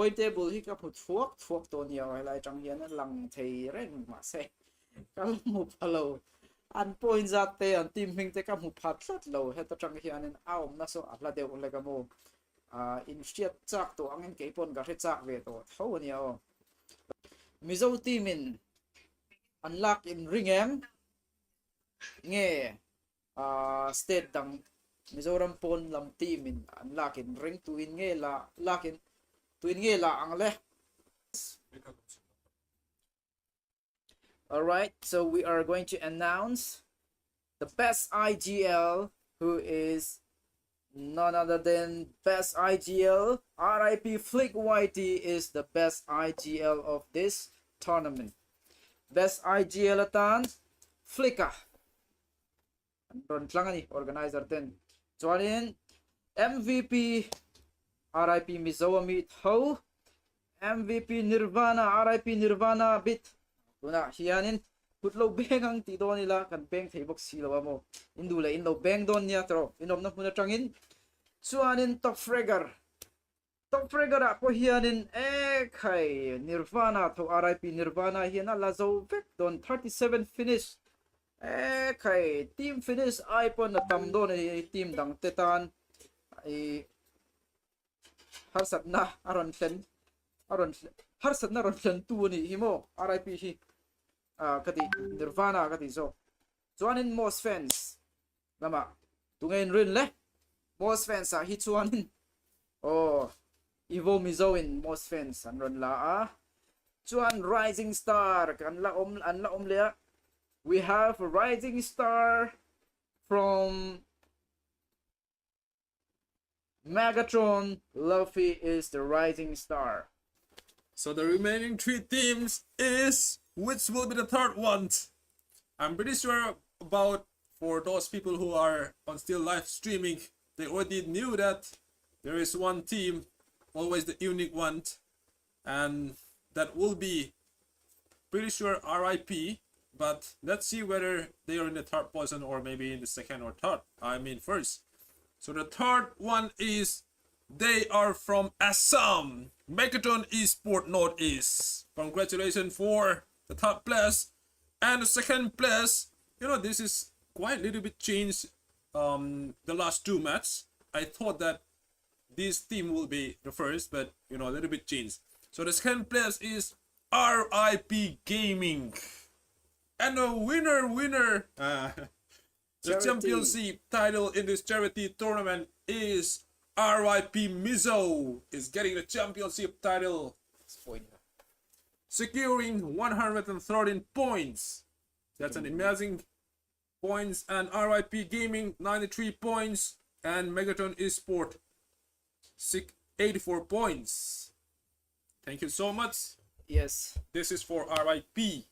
point table hi ka phut thuak to ni ai lai chang hian lang thei reng ma se kal mu phalo an point zat te an team hing te ka mu phat thlat lo he ta chang hian an aum na so apla de le ka mo in shiat chak to angin ke pon ga re chak ve to tho ni o Mizo team in unlock in ringem nge state dang Mizoram pon lam team in unlock in ring to in nge la lock in to in nge la ang le. All right, so we are going to announce the best IGL, who is none other than best IGL. RIP Flick Whitey is the best IGL of this tournament. Best IGL atan Flicka. Ron tlangani organizer ten. Chuanin MVP RIP Mizoami Tho. MVP Nirvana RIP Nirvana bit. Tuna hianin putlo beng ang ti do nila kan beng thebok silo mo. Indula inlo beng don niya tro. Inom na muna changin. Chuanin top fragger ako hianin kay Nirvana to RIP Nirvana hian lazo vek don 37 finish kay team finish ipon na tam don team dang tetan ai harsat na aron harsat na ron tlen tu ni himo RIP hi kati Nirvana kati so chuanin most fans lama tungen rin le most fans hi chuanin Evo Mizo in most fans an ron la chuan rising star kan la om le we have a rising star from Megatron. Luffy is the rising star. So the remaining 3 teams is which will be the third one? I'm pretty sure about for those people who are on still live streaming, they already knew that there is one team, always the unique one, and that will be pretty sure RIP. But let's see whether they are in the third position or maybe in the second or third. I mean first. So the third one is they are from Assam. Megatron Esport Northeast. Congratulations for the third place. And the second place, you know, this is quite a little bit changed the last 2 matches. I thought that this team will be the first, but you know, a little bit changed. So the second place is RIP Gaming. And the winner the championship title in this charity tournament is RIP Mizo is getting the championship title, securing 113 points. That's an amazing points. And RIP Gaming 93 points, and Megatron Esport 84 points. Thank you so much. Yes, This is for RIP.